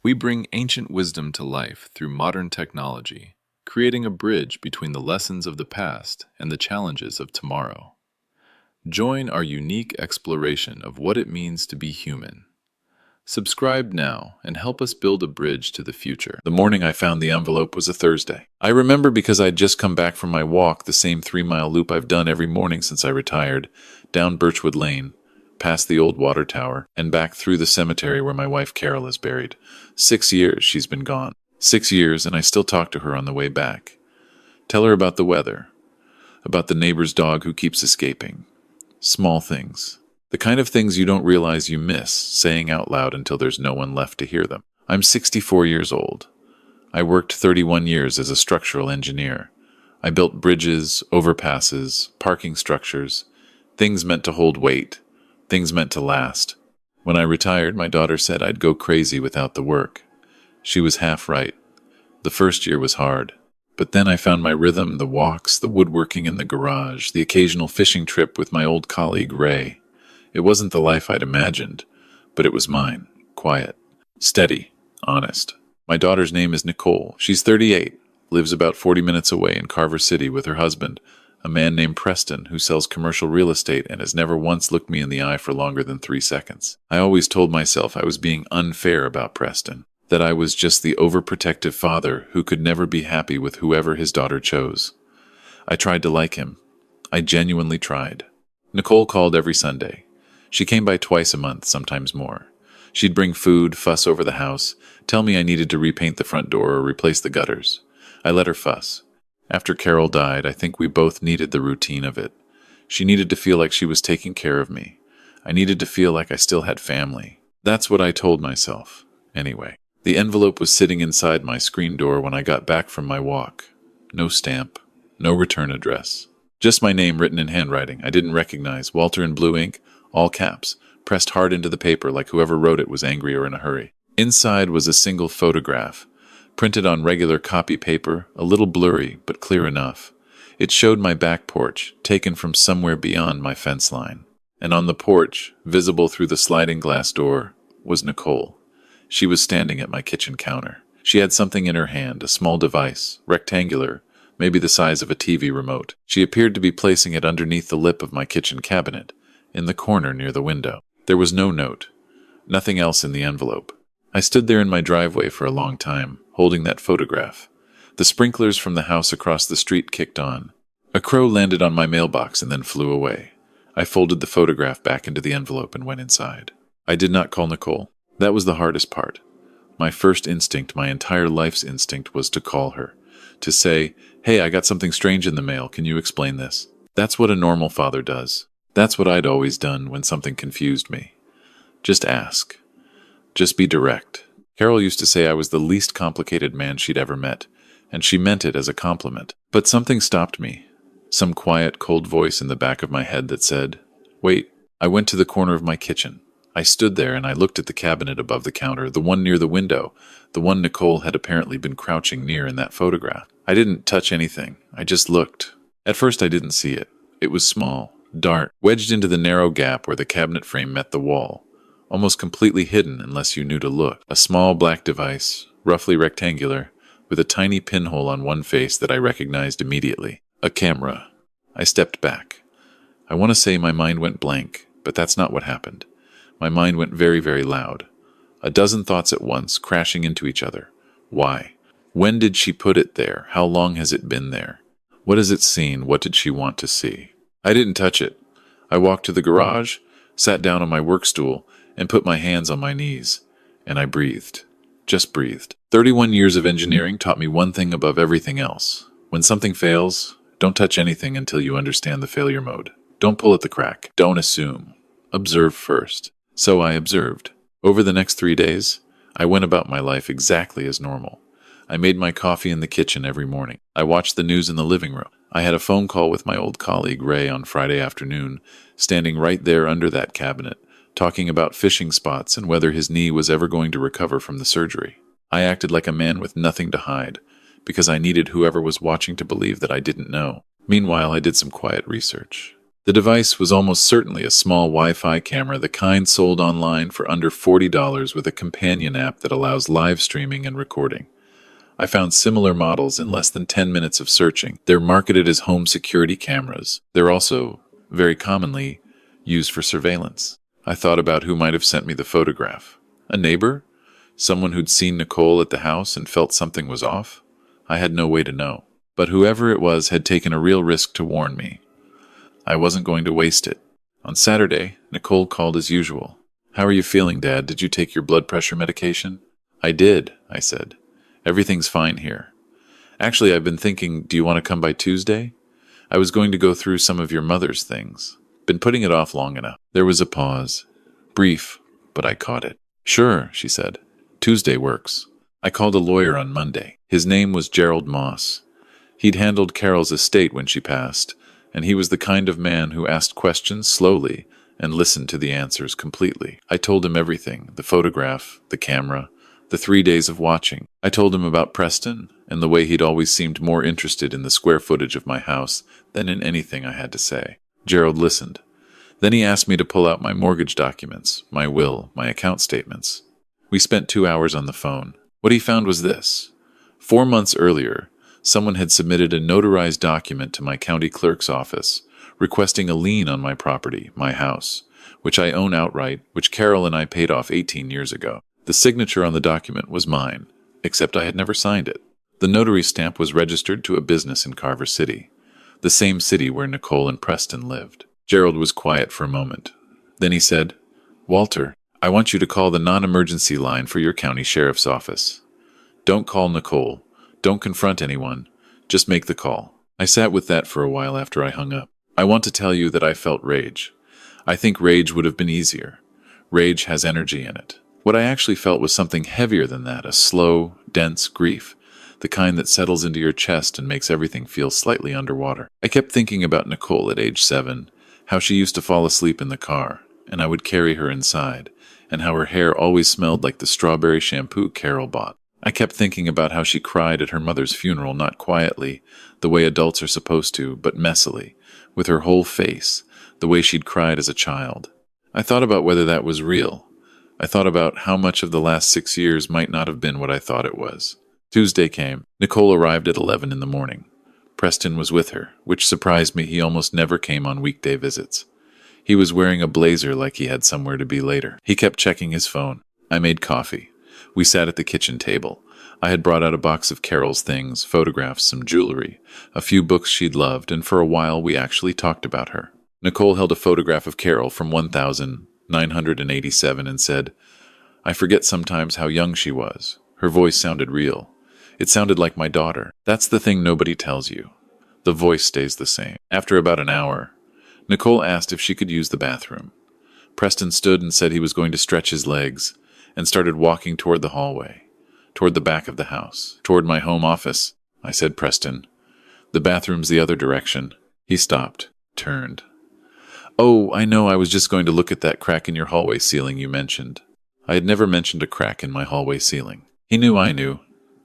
We bring ancient wisdom to life through modern technology, creating a bridge between the lessons of the past and the challenges of tomorrow. Join our unique exploration of what it means to be human. Subscribe now and help us build a bridge to the future. The morning I found the envelope was a Thursday. I remember because I'd just come back from my walk, the same 3-mile loop I've done every morning since I retired, down Birchwood Lane, past the old water tower, and back through the cemetery where my wife Carol is buried. 6 years she's been gone. 6 years, and I still talk to her on the way back. Tell her about the weather, about the neighbor's dog who keeps escaping. Small things. The kind of things you don't realize you miss saying out loud until there's no one left to hear them. I'm 64 years old. I worked 31 years as a structural engineer. I built bridges, overpasses, parking structures, things meant to hold weight, things meant to last. When I retired, my daughter said I'd go crazy without the work. She was half right. The first year was hard. But then I found my rhythm, the walks, the woodworking in the garage, the occasional fishing trip with my old colleague Ray. It wasn't the life I'd imagined, but it was mine. Quiet, steady, honest. My daughter's name is Nicole. She's 38, lives about 40 minutes away in Carver City with her husband, a man named Preston who sells commercial real estate and has never once looked me in the eye for longer than 3 seconds. I always told myself I was being unfair about Preston, that I was just the overprotective father who could never be happy with whoever his daughter chose. I tried to like him. I genuinely tried. Nicole called every Sunday. She came by twice a month, sometimes more. She'd bring food, fuss over the house, tell me I needed to repaint the front door or replace the gutters. I let her fuss. After Carol died, I think we both needed the routine of it. She needed to feel like she was taking care of me. I needed to feel like I still had family. That's what I told myself, anyway. The envelope was sitting inside my screen door when I got back from my walk. No stamp, no return address. Just my name written in handwriting I didn't recognize, Walter in blue ink, all caps, pressed hard into the paper like whoever wrote it was angry or in a hurry. Inside was a single photograph, printed on regular copy paper, a little blurry, but clear enough. It showed my back porch, taken from somewhere beyond my fence line. And on the porch, visible through the sliding glass door, was Nicole. She was standing at my kitchen counter. She had something in her hand, a small device, rectangular, maybe the size of a TV remote. She appeared to be placing it underneath the lip of my kitchen cabinet, in the corner near the window. There was no note, nothing else in the envelope. I stood there in my driveway for a long time, holding that photograph. The sprinklers from the house across the street kicked on. A crow landed on my mailbox and then flew away. I folded the photograph back into the envelope and went inside. I did not call Nicole. That was the hardest part. My first instinct, my entire life's instinct, was to call her. To say, "Hey, I got something strange in the mail. Can you explain this?" That's what a normal father does. That's what I'd always done when something confused me. Just ask. Just be direct. Carol used to say I was the least complicated man she'd ever met, and she meant it as a compliment. But something stopped me. Some quiet, cold voice in the back of my head that said, "Wait." I went to the corner of my kitchen. I stood there and I looked at the cabinet above the counter, the one near the window, the one Nicole had apparently been crouching near in that photograph. I didn't touch anything. I just looked. At first I didn't see it. It was small, dark, wedged into the narrow gap where the cabinet frame met the wall, almost completely hidden unless you knew to look. A small black device, roughly rectangular, with a tiny pinhole on one face that I recognized immediately. A camera. I stepped back. I want to say my mind went blank, but that's not what happened. My mind went very, very loud. A dozen thoughts at once, crashing into each other. Why? When did she put it there? How long has it been there? What has it seen? What did she want to see? I didn't touch it. I walked to the garage, sat down on my work stool, and put my hands on my knees. And I breathed. Just breathed. 31 years of engineering taught me one thing above everything else. When something fails, don't touch anything until you understand the failure mode. Don't pull at the crack. Don't assume. Observe first. So I observed. Over the next 3 days, I went about my life exactly as normal. I made my coffee in the kitchen every morning. I watched the news in the living room. I had a phone call with my old colleague Ray on Friday afternoon, standing right there under that cabinet, talking about fishing spots and whether his knee was ever going to recover from the surgery. I acted like a man with nothing to hide, because I needed whoever was watching to believe that I didn't know. Meanwhile, I did some quiet research. The device was almost certainly a small Wi-Fi camera, the kind sold online for under $40 with a companion app that allows live streaming and recording. I found similar models in less than 10 minutes of searching. They're marketed as home security cameras. They're also, very commonly, used for surveillance. I thought about who might have sent me the photograph. A neighbor? Someone who'd seen Nicole at the house and felt something was off? I had no way to know. But whoever it was had taken a real risk to warn me. I wasn't going to waste it. On Saturday, Nicole called as usual. "How are you feeling, Dad? Did you take your blood pressure medication?" "I did," I said. "Everything's fine here. Actually, I've been thinking, do you want to come by Tuesday? I was going to go through some of your mother's things. Been putting it off long enough." There was a pause. Brief, but I caught it. "Sure," she said. "Tuesday works." I called a lawyer on Monday. His name was Gerald Moss. He'd handled Carol's estate when she passed, and he was the kind of man who asked questions slowly and listened to the answers completely. I told him everything, the photograph, the camera, the 3 days of watching. I told him about Preston and the way he'd always seemed more interested in the square footage of my house than in anything I had to say. Gerald listened. Then he asked me to pull out my mortgage documents, my will, my account statements. We spent 2 hours on the phone. What he found was this. 4 months earlier, someone had submitted a notarized document to my county clerk's office, requesting a lien on my property, my house, which I own outright, which Carol and I paid off 18 years ago. The signature on the document was mine, except I had never signed it. The notary stamp was registered to a business in Carver City, the same city where Nicole and Preston lived. Gerald was quiet for a moment. Then he said, "Walter, I want you to call the non-emergency line for your county sheriff's office. Don't call Nicole. Don't confront anyone. Just make the call." I sat with that for a while after I hung up. I want to tell you that I felt rage. I think rage would have been easier. Rage has energy in it. What I actually felt was something heavier than that, a slow, dense grief, the kind that settles into your chest and makes everything feel slightly underwater. I kept thinking about Nicole at age 7, how she used to fall asleep in the car, and I would carry her inside, and how her hair always smelled like the strawberry shampoo Carol bought. I kept thinking about how she cried at her mother's funeral, not quietly, the way adults are supposed to, but messily, with her whole face, the way she'd cried as a child. I thought about whether that was real. I thought about how much of the last 6 years might not have been what I thought it was. Tuesday came. Nicole arrived at 11 in the morning. Preston was with her, which surprised me. He almost never came on weekday visits. He was wearing a blazer like he had somewhere to be later. He kept checking his phone. I made coffee. We sat at the kitchen table. I had brought out a box of Carol's things, photographs, some jewelry, a few books she'd loved, and for a while we actually talked about her. Nicole held a photograph of Carol from 1987 and said, "I forget sometimes how young she was." Her voice sounded real. It sounded like my daughter. That's the thing nobody tells you. The voice stays the same. After about an hour, Nicole asked if she could use the bathroom. Preston stood and said he was going to stretch his legs, and started walking toward the hallway, toward the back of the house, toward my home office. I said, "Preston, the bathroom's the other direction." He stopped, turned. "Oh, I know, I was just going to look at that crack in your hallway ceiling you mentioned." I had never mentioned a crack in my hallway ceiling. He knew I knew.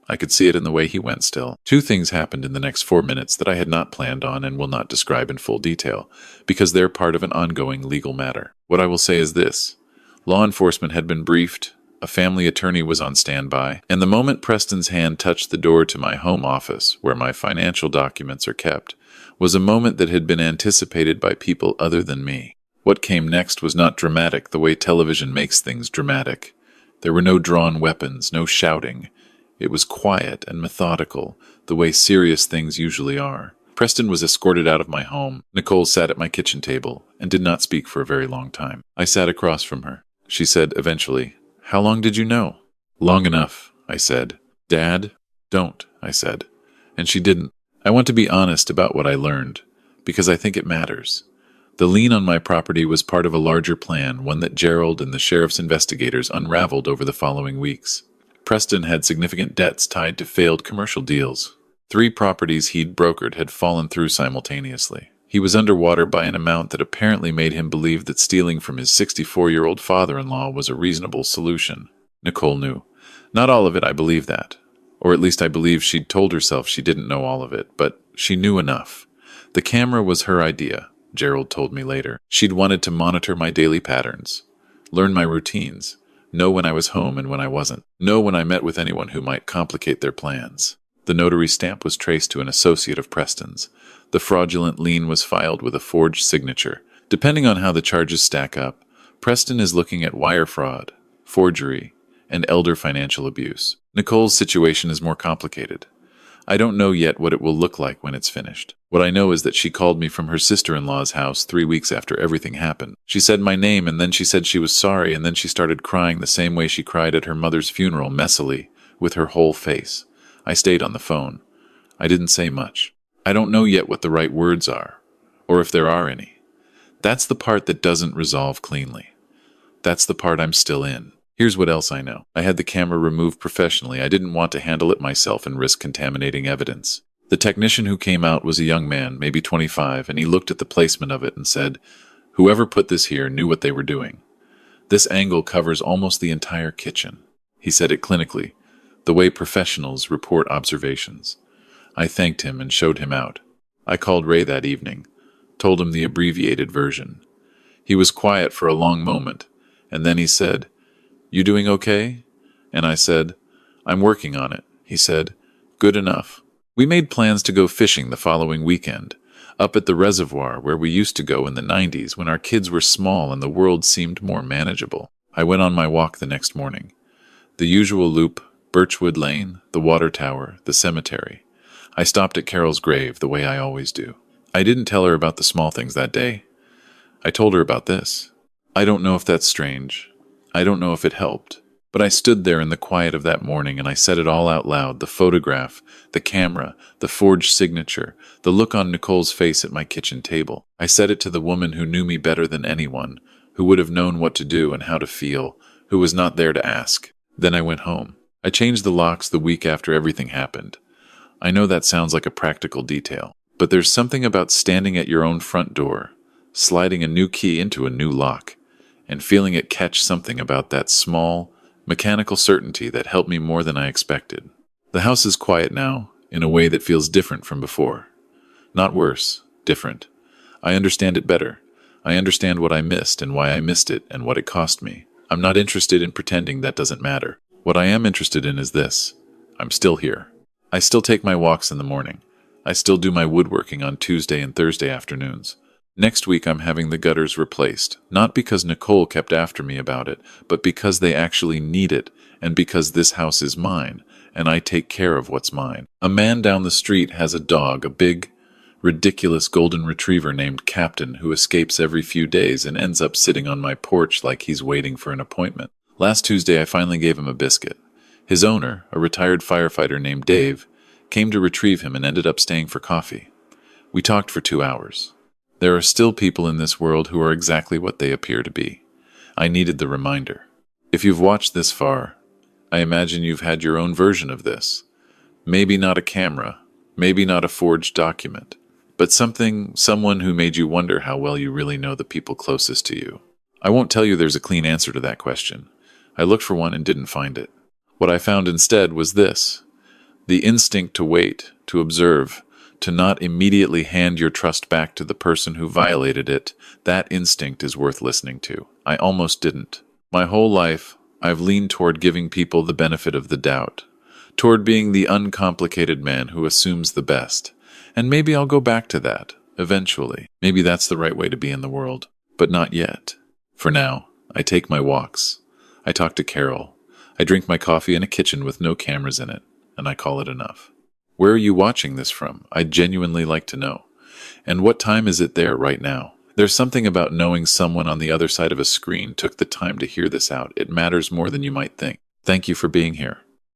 I could see it in the way he went still. 2 things happened in the next 4 minutes that I had not planned on and will not describe in full detail, because they're part of an ongoing legal matter. What I will say is this. Law enforcement had been briefed, a family attorney was on standby, and the moment Preston's hand touched the door to my home office, where my financial documents are kept, was a moment that had been anticipated by people other than me. What came next was not dramatic the way television makes things dramatic. There were no drawn weapons, no shouting. It was quiet and methodical, the way serious things usually are. Preston was escorted out of my home. Nicole sat at my kitchen table and did not speak for a very long time. I sat across from her. She said eventually, "How long did you know?" "Long enough," I said. "Dad, don't," I said. And she didn't. I want to be honest about what I learned, because I think it matters. The lien on my property was part of a larger plan, one that Gerald and the sheriff's investigators unraveled over the following weeks. Preston had significant debts tied to failed commercial deals. 3 properties he'd brokered had fallen through simultaneously. He was underwater by an amount that apparently made him believe that stealing from his 64-year-old father-in-law was a reasonable solution. Nicole knew. Not all of it, I believe that. Or at least I believe she'd told herself she didn't know all of it, but she knew enough. The camera was her idea, Gerald told me later. She'd wanted to monitor my daily patterns, learn my routines, know when I was home and when I wasn't, know when I met with anyone who might complicate their plans. The notary stamp was traced to an associate of Preston's. The fraudulent lien was filed with a forged signature. Depending on how the charges stack up, Preston is looking at wire fraud, forgery, and elder financial abuse. Nicole's situation is more complicated. I don't know yet what it will look like when it's finished. What I know is that she called me from her sister-in-law's house 3 weeks after everything happened. She said my name, and then she said she was sorry, and then she started crying the same way she cried at her mother's funeral, messily, with her whole face. I stayed on the phone. I didn't say much. I don't know yet what the right words are, or if there are any. That's the part that doesn't resolve cleanly. That's the part I'm still in. Here's what else I know. I had the camera removed professionally. I didn't want to handle it myself and risk contaminating evidence. The technician who came out was a young man, maybe 25, and he looked at the placement of it and said, "Whoever put this here knew what they were doing. This angle covers almost the entire kitchen." He said it clinically, the way professionals report observations. I thanked him and showed him out. I called Ray that evening, told him the abbreviated version. He was quiet for a long moment, and then he said, "You doing okay?" And I said, "I'm working on it." He said, "Good enough." We made plans to go fishing the following weekend, up at the reservoir where we used to go in the 90s when our kids were small and the world seemed more manageable. I went on my walk the next morning. The usual loop, Birchwood Lane, the water tower, the cemetery. I stopped at Carol's grave the way I always do. I didn't tell her about the small things that day. I told her about this. I don't know if that's strange. I don't know if it helped, but I stood there in the quiet of that morning and I said it all out loud, the photograph, the camera, the forged signature, the look on Nicole's face at my kitchen table. I said it to the woman who knew me better than anyone, who would have known what to do and how to feel, who was not there to ask. Then I went home. I changed the locks the week after everything happened. I know that sounds like a practical detail, but there's something about standing at your own front door, sliding a new key into a new lock, and feeling it catch something about that small, mechanical certainty that helped me more than I expected. The house is quiet now, in a way that feels different from before. Not worse, different. I understand it better. I understand what I missed and why I missed it and what it cost me. I'm not interested in pretending that doesn't matter. What I am interested in is this. I'm still here. I still take my walks in the morning. I still do my woodworking on Tuesday and Thursday afternoons. Next week I'm having the gutters replaced, not because Nicole kept after me about it, but because they actually need it, and because this house is mine, and I take care of what's mine. A man down the street has a dog, a big, ridiculous golden retriever named Captain, who escapes every few days and ends up sitting on my porch like he's waiting for an appointment. Last Tuesday I finally gave him a biscuit. His owner, a retired firefighter named Dave, came to retrieve him and ended up staying for coffee. We talked for 2 hours. There are still people in this world who are exactly what they appear to be. I needed the reminder. If you've watched this far, I imagine you've had your own version of this. Maybe not a camera, maybe not a forged document, but someone who made you wonder how well you really know the people closest to you. I won't tell you there's a clean answer to that question. I looked for one and didn't find it. What I found instead was this: the instinct to wait, to observe, to not immediately hand your trust back to the person who violated it. That instinct is worth listening to. I almost didn't. My whole life, I've leaned toward giving people the benefit of the doubt, toward being the uncomplicated man who assumes the best. And maybe I'll go back to that, eventually. Maybe that's the right way to be in the world. But not yet. For now, I take my walks. I talk to Carol. I drink my coffee in a kitchen with no cameras in it, and I call it enough. Where are you watching this from? I'd genuinely like to know. And what time is it there right now? There's something about knowing someone on the other side of a screen took the time to hear this out. It matters more than you might think. Thank you for being here.